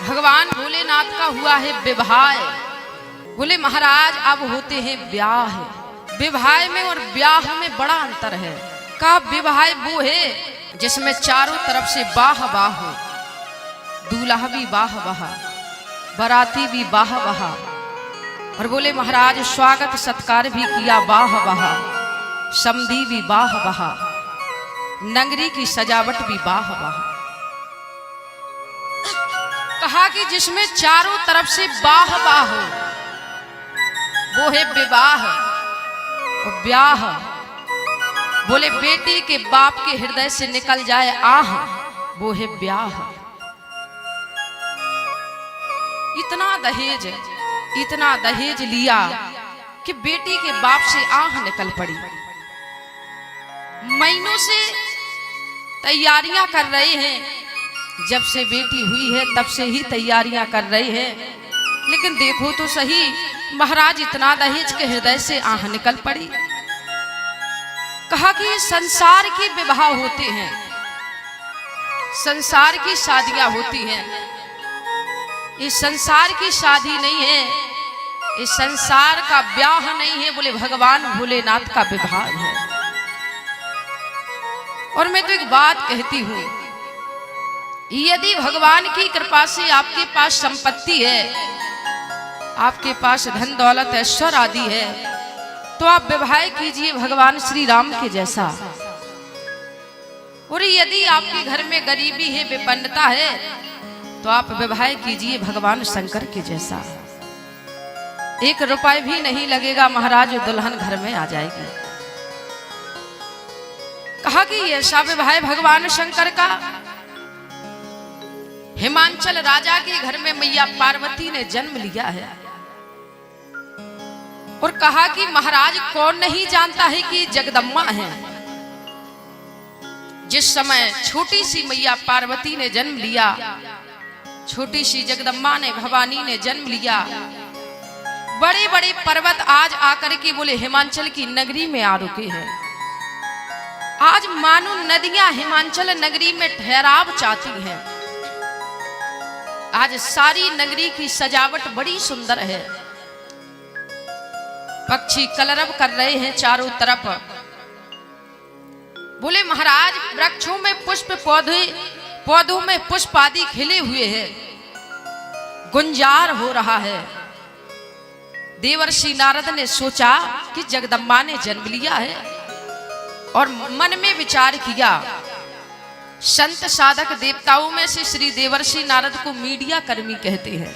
भगवान भोलेनाथ का हुआ है विवाह। बोले महाराज अब होते हैं ब्याह। विवाह में और ब्याह में बड़ा अंतर है। का विवाह वो है जिसमें चारों तरफ से बाह बाह हो, दूल्हा भी बाह बाह, बाराती भी बाह बाह, और बोले महाराज स्वागत सत्कार भी किया बाह बाह, समधी भी बाह बाह, नगरी की सजावट भी बाह बाह। कहा कि जिसमें चारों तरफ से बाह बाह हो वो है विवाह और ब्याह। बोले बेटी के बाप के हृदय से निकल जाए आह वो है ब्याह। इतना दहेज लिया कि बेटी के बाप से आह निकल पड़ी। महीनों से तैयारियां कर रहे हैं, जब से बेटी हुई है तब से ही तैयारियां कर रहे हैं, लेकिन देखो तो सही महाराज इतना दहेज के हृदय से आह निकल पड़ी। कहा कि संसार के विवाह होते हैं, संसार की शादियां होती हैं, ये संसार की शादी नहीं है, ये संसार का ब्याह नहीं है। बोले भगवान भोलेनाथ का विवाह है। और मैं तो एक बात कहती हूं, यदि भगवान की कृपा से आपके पास संपत्ति है, आपके पास धन दौलत ऐश्वर्य आदि है, तो आप विवाह कीजिए भगवान श्री राम के जैसा। और यदि आपके घर में गरीबी है, विपन्नता है, तो आप विवाह कीजिए भगवान शंकर के जैसा। 1 रुपए भी नहीं लगेगा महाराज, दुल्हन घर में आ जाएगी। कहा कि ऐसा विवाह भगवान शंकर का। हिमांचल राजा के घर में मैया पार्वती ने जन्म लिया है। और कहा कि महाराज कौन नहीं जानता है कि जगदम्बा है। जिस समय छोटी सी मैया पार्वती ने जन्म लिया, छोटी सी जगदम्बा ने, भवानी ने जन्म लिया, बड़े बड़े पर्वत आज आकर के बोले हिमांचल की नगरी में आ रुके हैं। आज मानो नदियां हिमांचल नगरी में ठहराव चाहती हैं। आज सारी नगरी की सजावट बड़ी सुंदर है। पक्षी कलरव कर रहे हैं चारों तरफ। बोले महाराज वृक्षों में पुष्प, पौधों में पुष्प आदि खिले हुए हैं, गुंजार हो रहा है। देवर्षि नारद ने सोचा कि जगदम्बा ने जन्म लिया है, और मन में विचार किया। संत साधक देवताओं में से श्री देवर्षि नारद को मीडिया कर्मी कहते हैं।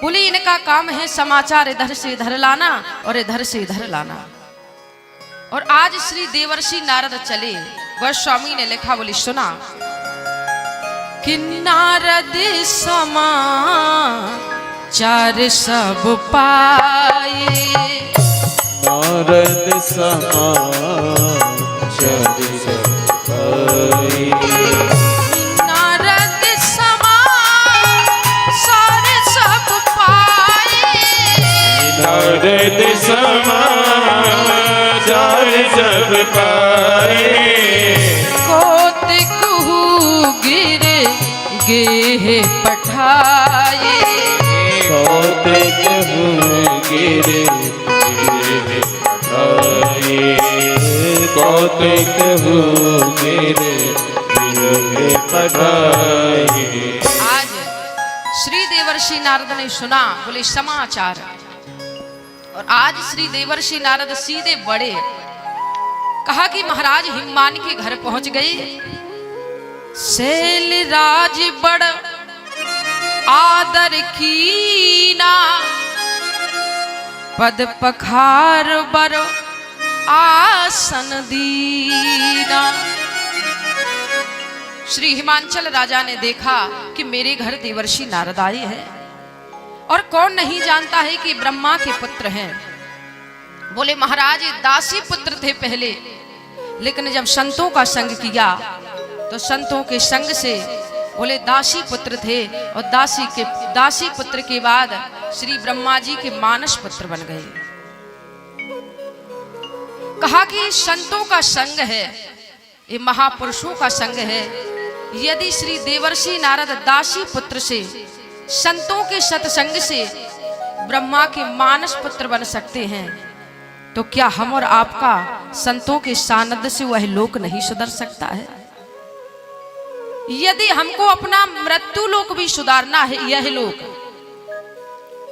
बोले इनका काम है समाचार इधर से इधर लाना और इधर से इधर लाना। और आज श्री देवर्षि नारद चले, गोस्वामी ने लिखा, बोली सुना कि नारद समाचार सब पाए, नारद समाचार सब पाए, नारद समाचार सब पाए, नारद समाचार सब पाए, कौतिक गिर गे पठाए, कौतिक गिर कौतिक पठाए। आज श्री देवर्षि नारद ने सुना, बोले समाचार। और आज श्री देवर्षि नारद सीधे बड़े। कहा कि महाराज हिमान के घर पहुंच गए। शैलराज बड़ आदर कीना, पद पखार बर आसन दीना। श्री हिमांचल राजा ने देखा कि मेरे घर देवर्षि नारद आए हैं, और कौन नहीं जानता है कि ब्रह्मा के पुत्र हैं। बोले महाराज दासी पुत्र थे पहले, लेकिन जब संतों का संग किया तो संतों के संग से बोले दासी पुत्र थे, और दासी पुत्र के बाद श्री ब्रह्मा जी के मानस पुत्र बन गए। कहा कि संतों का संग है, ये महापुरुषों का संग है, यदि श्री देवर्षि नारद दासी पुत्र से, संतों के सत्संग से ब्रह्मा के मानस पुत्र बन सकते हैं, तो क्या हम और आपका संतों के सानिध्य से वह लोक नहीं सुधर सकता है? यदि हमको अपना मृत्यु लोक भी सुधारना है, यह लोक,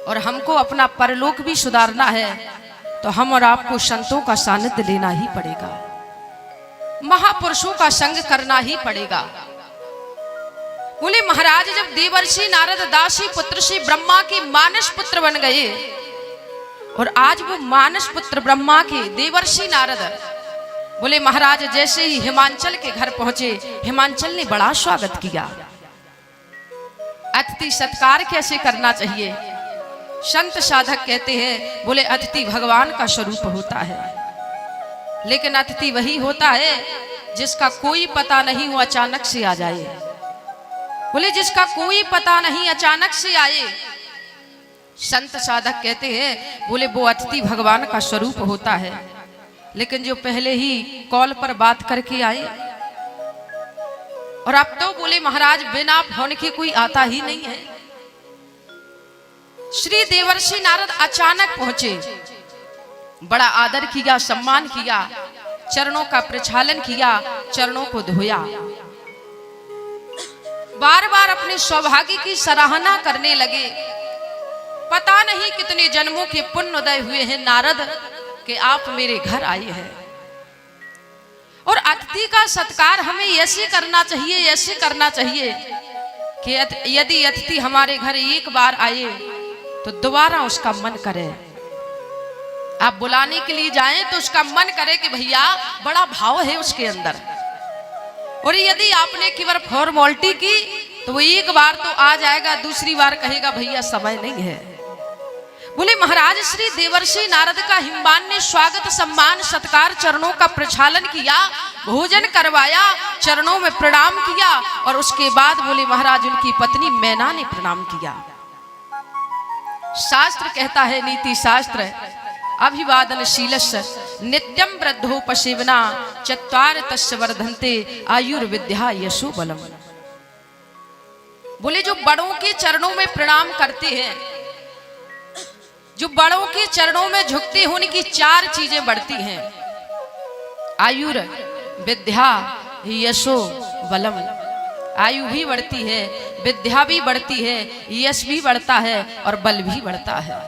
और हमको अपना परलोक भी सुधारना है, तो हम और आपको संतों का सानिध्य लेना ही पड़ेगा, महापुरुषों का संग करना ही पड़ेगा। बोले महाराज, जब देवर्षि नारद दासी पुत्र से ब्रह्मा के मानस पुत्र बन गए, और आज वो मानस पुत्र ब्रह्मा के देवर्षि नारद, बोले महाराज जैसे ही हिमांचल के घर पहुंचे, हिमांचल ने बड़ा स्वागत किया। अतिथि सत्कार कैसे करना चाहिए? संत साधक कहते हैं, बोले अतिथि भगवान का स्वरूप होता है, लेकिन अतिथि वही होता है जिसका कोई पता नहीं वो अचानक से आ जाए। बोले जिसका कोई पता नहीं अचानक से आए, संत साधक कहते हैं, बोले वो अतिथि भगवान का स्वरूप होता है, लेकिन जो पहले ही कॉल पर बात करके आए। और अब तो बोले महाराज बिना फोन के कोई आता ही नहीं है। श्री देवर्षि नारद अचानक पहुंचे, बड़ा आदर किया, सम्मान किया, चरणों का प्रक्षालन किया, चरणों को धोया, बार बार अपने सौभाग्य की सराहना करने लगे। पता नहीं कितने जन्मों के पुण्य उदय हुए हैं नारद कि आप मेरे घर आए हैं। और अतिथि का सत्कार हमें ऐसे करना चाहिए, ऐसे करना चाहिए कि यदि अतिथि हमारे घर एक बार आए तो दोबारा उसका मन करे। आप बुलाने के लिए जाएं तो उसका मन करे कि भैया बड़ा भाव है उसके अंदर। और यदि आपने केवल फॉर्मेलिटी की तो वो एक बार तो आ जाएगा, दूसरी बार कहेगा भैया समय नहीं है। बोले महाराज श्री देवर्षि नारद का हिमवान ने स्वागत, सम्मान, सत्कार, चरणों का प्रक्षालन किया, भोजन करवाया, चरणों में प्रणाम किया, और उसके बाद बोले महाराज उनकी पत्नी मैना ने प्रणाम किया। शास्त्र कहता है, नीति शास्त्र, अभिवादन शीलस्य नित्यम वृद्धोपसेवना चत्वार तस्य वर्धन्ते आयुर्विद्या यशो बलम। बोले जो बड़ों के चरणों में प्रणाम करते हैं, जो बड़ों के चरणों में झुकते हैं, उनकी चार चीजें बढ़ती हैं, आयुर विद्या यशो बलम। आयु भी बढ़ती है, विद्या भी बढ़ती है, यश भी बढ़ता है, और बल भी बढ़ता है।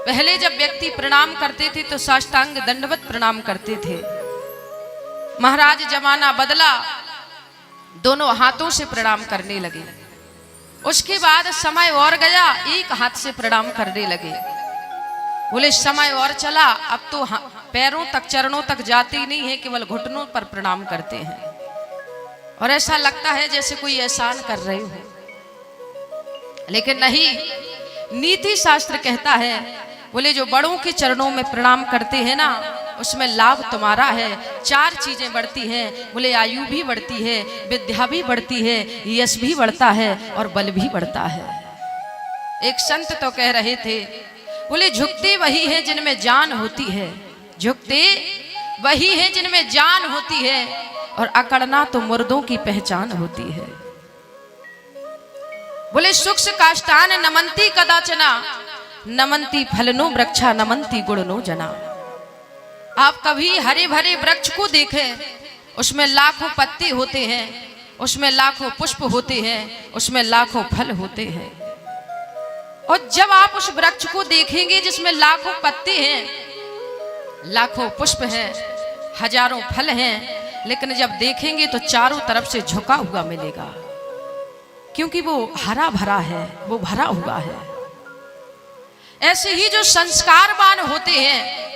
पहले जब व्यक्ति प्रणाम करते थे तो साष्टांग दंडवत प्रणाम करते थे। महाराज जमाना बदला, दोनों हाथों से प्रणाम करने लगे। उसके बाद समय और गया, एक हाथ से प्रणाम करने लगे। बोले समय और चला, अब तो पैरों तक, चरणों तक जाते ही नहीं है, केवल घुटनों पर प्रणाम करते हैं, और ऐसा लगता है जैसे कोई एहसान कर रहे हो। लेकिन नहीं, नीति शास्त्र कहता है, बोले जो बड़ों के चरणों में प्रणाम करते हैं ना, उसमें लाभ तुम्हारा है। चार चीजें बढ़ती हैं, बोले आयु भी बढ़ती है, विद्या भी बढ़ती है, यश भी बढ़ता है, और बल भी बढ़ता है। एक संत तो कह रहे थे, बोले झुकते वही है जिनमें जान होती है, झुकते वही है जिनमें जान होती है, और अकड़ना तो मुर्दों की पहचान होती है। बोले सूक्ष्म काष्ठान नमंती कदाचना, नमंती फलनो वृक्षा नमंती गुणनो जना। आप कभी हरे भरे वृक्ष को देखें, उसमें लाखों पत्ते होते हैं, उसमें लाखों पुष्प होते हैं, उसमें लाखों फल होते हैं। और जब आप उस वृक्ष को देखेंगे जिसमें लाखों पत्ते हैं, लाखों पुष्प हैं, हजारों फल हैं, लेकिन जब देखेंगे तो चारों तरफ से झुका हुआ मिलेगा, क्योंकि वो हरा भरा है, वो भरा हुआ है। ऐसे ही जो संस्कारवान होते हैं,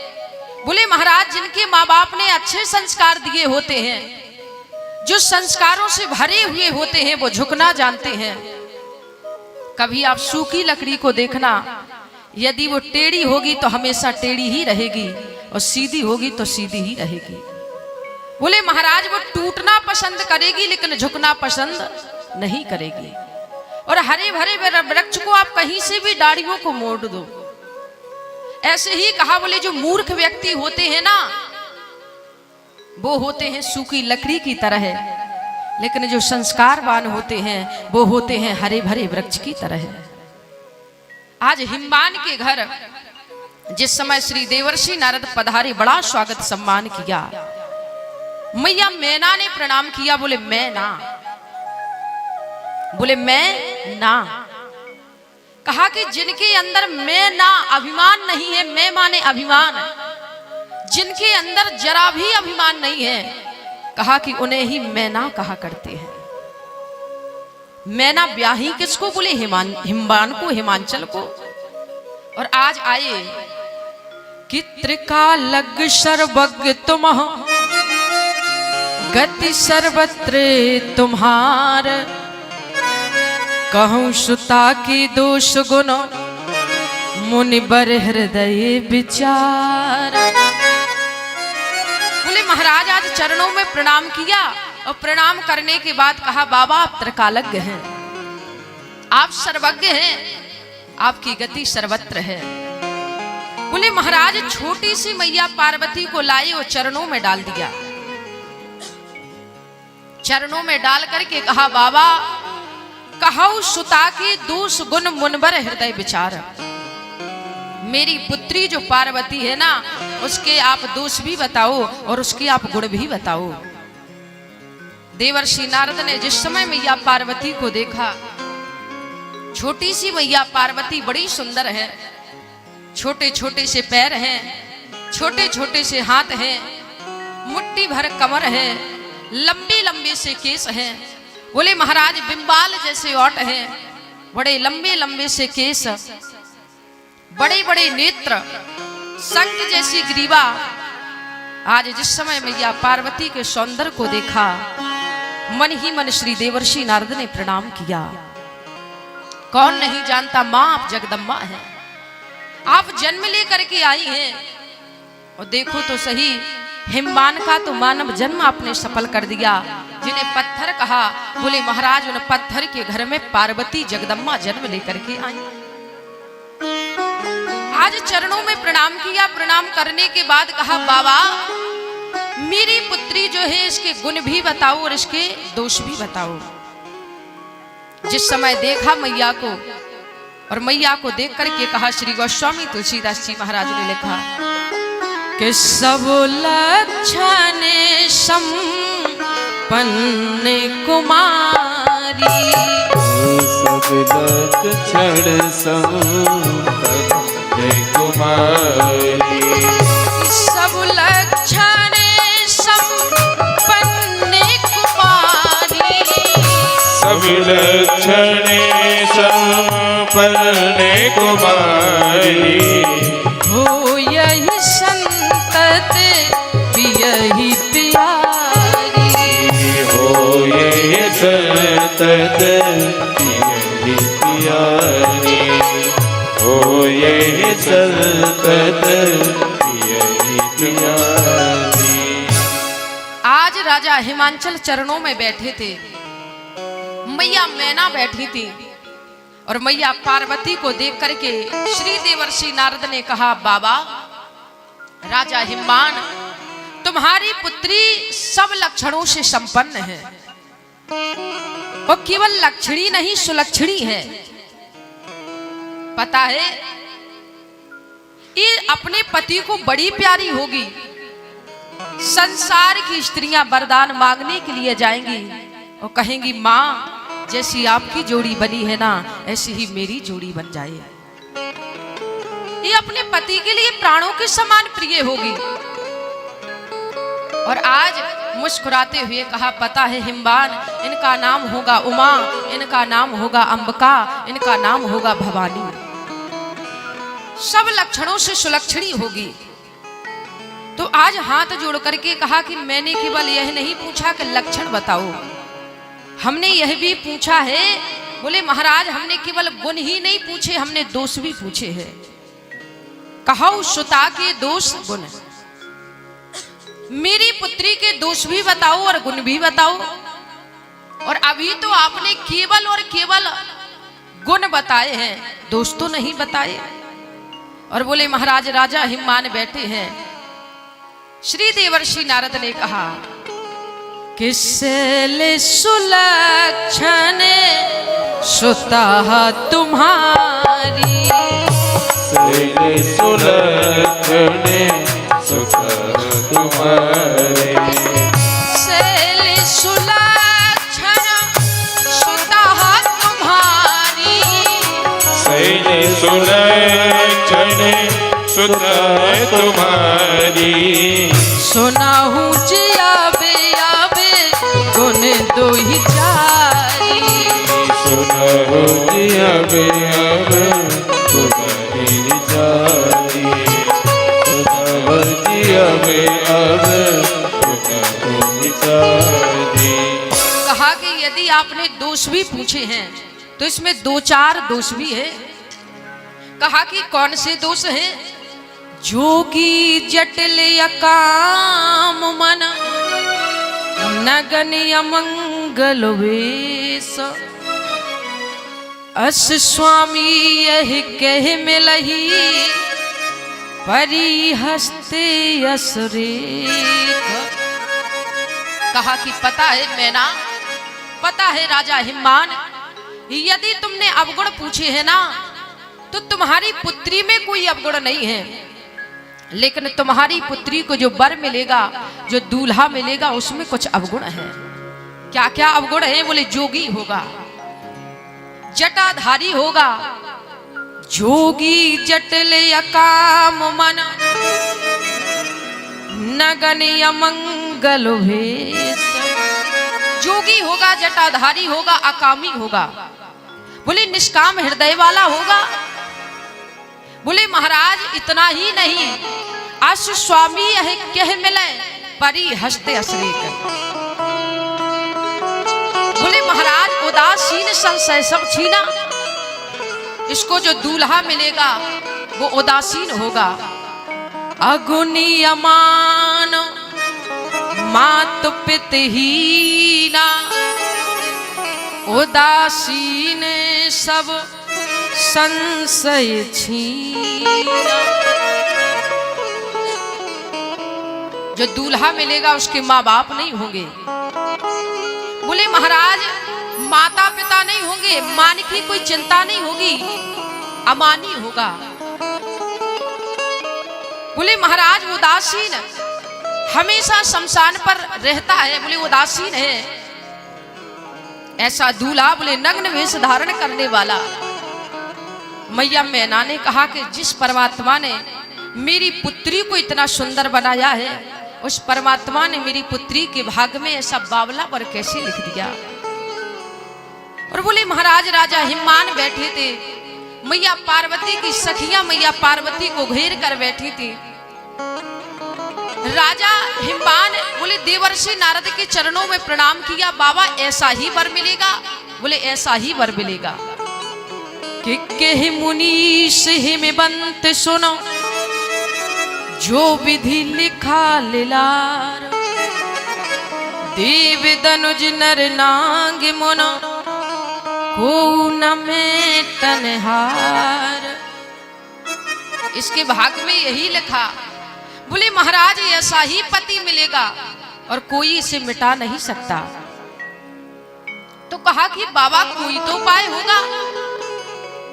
बोले महाराज जिनके माँ बाप ने अच्छे संस्कार दिए होते हैं, जो संस्कारों से भरे हुए होते हैं, वो झुकना जानते हैं। कभी आप सूखी लकड़ी को देखना, यदि वो टेढ़ी होगी तो हमेशा टेढ़ी ही रहेगी, और सीधी होगी तो सीधी ही रहेगी। बोले महाराज वो टूटना पसंद करेगी, लेकिन झुकना पसंद नहीं करेगी। और हरे भरे वृक्ष को आप कहीं से भी डालियों को मोड़ दो। ऐसे ही कहा, बोले जो मूर्ख व्यक्ति होते हैं ना, वो होते हैं सूखी लकड़ी की तरह, लेकिन जो संस्कारवान होते हैं वो होते हैं हरे भरे वृक्ष की तरह। आज हिमवान के घर जिस समय श्री देवर्षि नारद पधारे, बड़ा स्वागत सम्मान किया। मैया मैना ने प्रणाम किया, बोले मैं ना, बोले मैं ना। कहा कि जिनके अंदर मैं ना अभिमान नहीं है, मैं माने अभिमान, जिनके अंदर जरा भी अभिमान नहीं है, कहा कि उन्हें ही मैना कहा करते हैं। मैना ब्याही किसको? बोले हिमवान को, हिमांचल को। और आज आए कि त्रिकालज्ञ सर्वज्ञ तुम, गति सर्वत्र तुम्हार, कहूं सुता की दोष गुण, मुनिबर हृदय विचार। बोले महाराज आज चरणों में प्रणाम किया और प्रणाम करने के बाद कहा बाबा आप त्रिकालज्ञ हैं, आप सर्वज्ञ हैं, आपकी गति सर्वत्र है। बोले महाराज छोटी सी मैया पार्वती को लाए और चरणों में डाल दिया। चरणों में डाल करके कहा बाबा कहौ सुता की दोष गुण मुनबर हृदय विचार। मेरी पुत्री जो पार्वती है ना, उसके आप दोष भी बताओ और उसके आप गुण भी बताओ। देवर्षि नारद ने जिस समय मैया पार्वती को देखा, छोटी सी मैया पार्वती बड़ी सुंदर है, छोटे छोटे से पैर हैं, छोटे छोटे से हाथ हैं, मुट्ठी भर कमर है, लंबी लंबी से केस हैं। बोले महाराज बिंबाल जैसे ओठ हैं, बड़े लंबे लंबे से केस, बड़े बड़े नेत्र, शंख जैसी ग्रीवा। आज जिस समय मैया पार्वती के सौंदर्य को देखा, मन ही मन श्री देवर्षि नारद ने प्रणाम किया। कौन नहीं जानता मां आप जगदम्बा हैं, आप जन्म लेकर के आई हैं। और देखो तो सही, हिमवान का तो मानव जन्म आपने सफल कर दिया। जिन्हें पत्थर कहा, बोले महाराज उन पत्थर के घर में पार्वती जगदम्बा जन्म लेकर के आई। आज चरणों में प्रणाम किया। प्रणाम करने के बाद कहा बाबा मेरी पुत्री जो है इसके गुण भी बताओ और इसके दोष भी बताओ। जिस समय देखा मैया को, और मैया को देख करके कहा, श्री गोस्वामी तुलसीदास जी महाराज ने लिखा कि सब लक्षण संपन्न कुमारी, सब लक्षण संपन्न कुमारी, सब लक्षण संपन्न कुमारी, सब लक्षण संपन्न कुमारी, हो यही संतत पियहि प्यारी, हो ये संतत पियहि प्यारी, हो ये संतत पियहि प्यारी। आज राजा हिमांचल चरणों में बैठे थे, मैया मैना बैठी थी, और मैया पार्वती को देख करके श्री देवर्षि नारद ने कहा बाबा राजा हिमवान तुम्हारी पुत्री सब लक्षणों से संपन्न है, और केवल लक्षणी नहीं सुलक्षणी है। पता है ये अपने पति को बड़ी प्यारी होगी। संसार की स्त्रियां वरदान मांगने के लिए जाएंगी और कहेंगी मां जैसी आपकी जोड़ी बनी है ना, ऐसी ही मेरी जोड़ी बन जाए। ये अपने पति के लिए प्राणों के समान प्रिय होगी। और आज मुस्कुराते हुए कहा पता है हिमवान इनका नाम होगा उमा, इनका नाम होगा अंबिका, इनका नाम होगा भवानी। सब लक्षणों से सुलक्षणी होगी। तो आज हाथ जोड़ करके कहा कि मैंने केवल यह नहीं पूछा कि लक्षण बताओ, हमने यह भी पूछा है। बोले महाराज हमने केवल गुण ही नहीं पूछे, हमने दोष भी पूछे हैं। कहौ सुता के दोष गुण, मेरी पुत्री के दोष भी बताओ और गुण भी बताओ। और अभी तो आपने केवल और केवल गुण बताए हैं, दोष तो नहीं बताए। और बोले महाराज राजा हिमवान बैठे हैं। श्री देवर्षि नारद ने कहा किसल सुलक्षण सुता तुम्हारी, शैल सुलक्षण सुता तुम्हारी, शैल सुलक्षण सुता तुम्हारी, शैल सुलक्षण सुता तुम्हारी, सुनाहू जी आबे आबे गुण दो ही जारी, सुनाहू जी आबे आबे तुम्हारी जारी, सुनाहू जी आबे आबे तुम्हारी जारी। कहा कि यदि आपने दोष भी पूछे हैं तो इसमें 2-4 दोष भी है। कहा कि कौन से दोष हैं? जोगी जटिल अकाम मन, नगन अमंगल वेश, अस स्वामी यह कह मिलही, परी हस्ते असुरेख। कहा कि पता है मैना, पता है राजा हिम्मान, यदि तुमने अवगुण पूछे हैं ना तो तुम्हारी पुत्री में कोई अवगुण नहीं है, लेकिन तुम्हारी पुत्री को जो वर मिलेगा, जो दूल्हा मिलेगा, उसमें कुछ अवगुण है। क्या क्या अवगुण है? बोले जोगी होगा, जटाधारी होगा, जोगी जटिल अकाम मन, नगन अमंगल भेष। जोगी होगा, जटाधारी होगा, अकामी होगा, बोले निष्काम हृदय वाला होगा। बोले महाराज इतना ही नहीं, अस स्वामी यह कह मिले, परी हस्ते असरेक। बोले महाराज उदासीन संशय सब छीना, इसको जो दूल्हा मिलेगा वो उदासीन होगा। अगुनी अमान मात पितहीना, उदासीन सब संशय छीना। जो दूल्हा मिलेगा उसके माँ बाप नहीं होंगे। बोले महाराज माता पिता नहीं होंगे, मान की कोई चिंता नहीं होगी, अमानी होगा। बोले महाराज उदासीन, हमेशा शमशान पर रहता है, बोले उदासीन है। ऐसा दूल्हा बोले नग्न वेश धारण करने वाला। मैया मैना ने कहा कि जिस परमात्मा ने मेरी पुत्री को इतना सुंदर बनाया है, उस परमात्मा ने मेरी पुत्री के भाग में ऐसा बावला पर कैसे लिख दिया। और बोले महाराज राजा हिम्मान बैठे थे, मैया पार्वती की सखियां मैया पार्वती को घेर कर बैठी थी। राजा हिम्मान बोले देवर्षि नारद के चरणों में प्रणाम किया, बाबा ऐसा ही वर मिलेगा? बोले ऐसा ही वर मिलेगा। कि कह मुनीष हिमबंत सुनो, जो विधि लिखा लिलार, देव दनुज नर नाग मुनो, को न में तनहार। इसके भाग में यही लिखा। बोले महाराज ऐसा ही पति मिलेगा और कोई इसे मिटा नहीं सकता। तो कहा कि बाबा कोई तो उपाय होगा।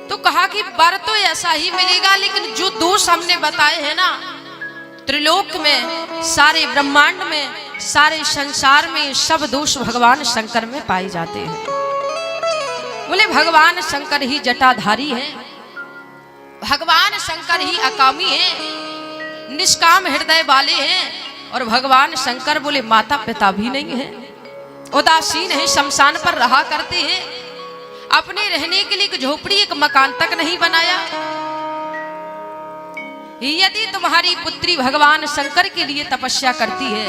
तो कहा कि वर तो ऐसा ही मिलेगा, लेकिन जो दोष हमने बताए हैं ना, त्रिलोक में, सारे ब्रह्मांड में, सारे संसार में सब दोष भगवान शंकर में पाए जाते हैं। बोले भगवान शंकर ही जटाधारी हैं, भगवान शंकर ही अकामी हैं, निष्काम हृदय वाले हैं, और भगवान शंकर बोले माता पिता भी नहीं है, उदासीन है, शमशान पर रहा करते हैं, अपने रहने के लिए एक झोपड़ी एक मकान तक नहीं बनाया। यदि तुम्हारी पुत्री भगवान शंकर के लिए तपस्या करती है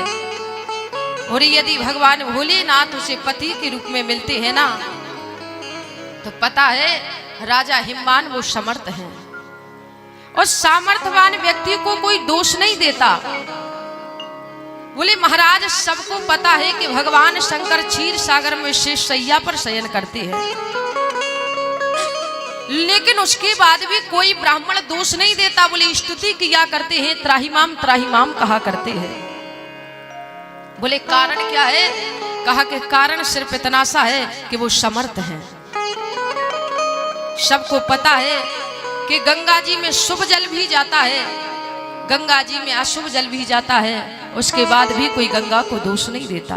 और यदि भगवान भोलेनाथ उसे पति के रूप में मिलते हैं ना, तो पता है राजा हिम्मान वो समर्थ हैं, और सामर्थ्यवान व्यक्ति को कोई दोष नहीं देता। बोले महाराज सबको पता है कि भगवान शंकर क्षीर सागर में शेष शैया पर शयन करते हैं, लेकिन उसके बाद भी कोई ब्राह्मण दोष नहीं देता। बोले स्तुति किया करते हैं, त्राहिमाम त्राहिमाम कहा करते हैं। बोले कारण क्या है? कहा कि कारण सिर्फ इतना सा है कि वो समर्थ है। सबको पता है कि गंगा जी में शुभ जल भी जाता है, गंगा जी में अशुभ जल भी जाता है, उसके बाद भी कोई गंगा को दोष नहीं देता।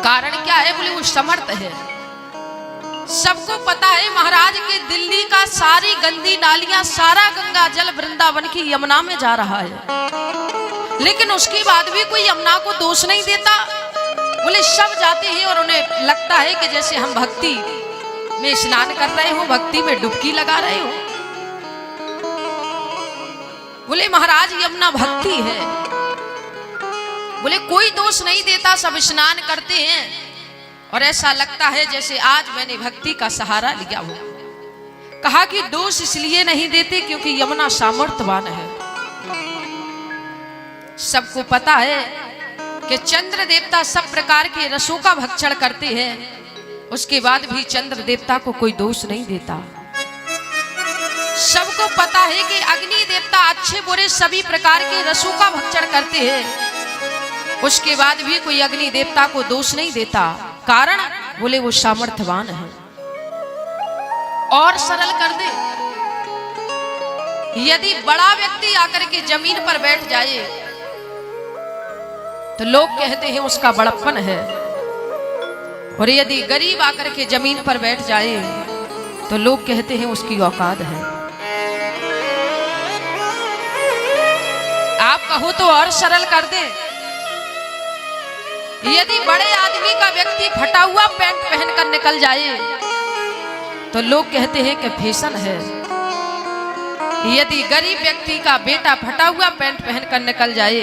कारण क्या है? बोले वो समर्थ है। सबको पता है महाराज के दिल्ली का सारी गंदी नालियां, सारा गंगा जल वृंदावन की यमुना में जा रहा है, लेकिन उसके बाद भी कोई यमुना को दोष नहीं देता। बोले सब जाते हैं और उन्हें लगता है कि जैसे हम भक्ति में स्नान कर रहे हो, भक्ति में डुबकी लगा रहे हो। बोले महाराज यमुना भक्ति है। बोले कोई दोष नहीं देता, सब स्नान करते हैं और ऐसा लगता है जैसे आज मैंने भक्ति का सहारा लिया हो। कहा कि दोष इसलिए नहीं देते क्योंकि यमुना सामर्थ्यवान है। सबको पता है कि चंद्र देवता सब प्रकार के रसों का भक्षण करते हैं, उसके बाद भी चंद्र देवता को कोई दोष नहीं देता। सबको पता है कि अग्नि देवता अच्छे बुरे सभी प्रकार के रसों का भक्षण करते हैं, उसके बाद भी कोई अग्नि देवता को दोष नहीं देता। कारण बोले वो सामर्थ्यवान है। और सरल कर दे, यदि बड़ा व्यक्ति आकर के जमीन पर बैठ जाए तो लोग कहते हैं उसका बड़प्पन है, और यदि गरीब आकर के जमीन पर बैठ जाए तो लोग कहते हैं उसकी औकात है। आप कहो तो और सरल कर दे, यदि बड़े आदमी का व्यक्ति फटा हुआ पैंट पहनकर निकल जाए तो लोग कहते हैं कि फैशन है। यदि गरीब व्यक्ति का बेटा फटा हुआ पैंट पहनकर निकल जाए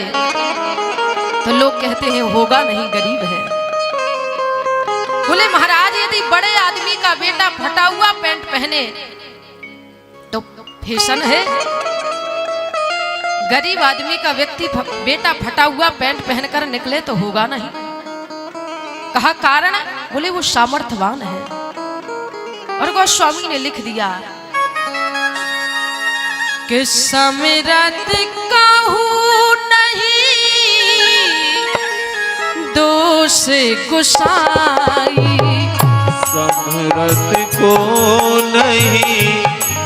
तो लोग कहते हैं होगा नहीं, गरीब है। बोले महाराज यदि बड़े आदमी का बेटा फटा हुआ पैंट पहने तो फैशन है, गरीब आदमी का व्यक्ति बेटा फटा हुआ पैंट पहनकर निकले तो होगा नहीं। कहा कारण? बोले वो सामर्थ्यवान है। और गोस्वामी ने लिख दिया कि समरथ कहूं नहीं दोष गुसाई, समरथ को नहीं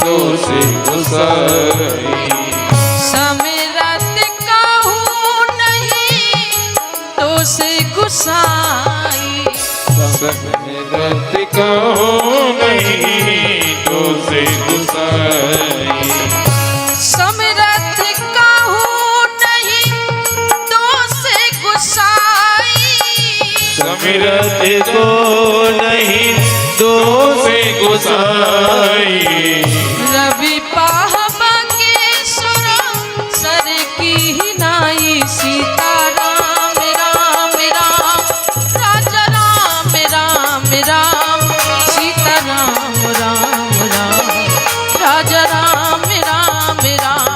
दोष गुसाई, समरथ कहूं नहीं दोष गुसाई, समरथ को नहीं दोष गुसाई, समरथ कहूं नहीं दोष गुसाई, समरथ को नहीं दोष गुसाई, रवि पाहबा के सुर सर की नाई, सीता राम राम राम, राजा राम राम राम, सीता राम राम राम, राजा राम राम राम।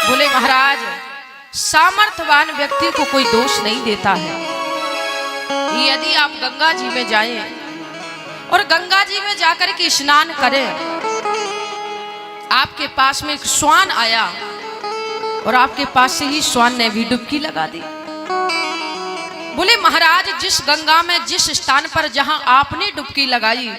बोले महाराज सामर्थ्यवान व्यक्ति को कोई दोष नहीं देता है। यदि आप गंगा जी में जाएं और गंगा जी में जाकर के स्नान करें, आपके पास में एक श्वान आया और आपके पास से ही श्वान ने भी डुबकी लगा दी। बोले महाराज जिस गंगा में जिस स्थान पर जहां आपने डुबकी लगाई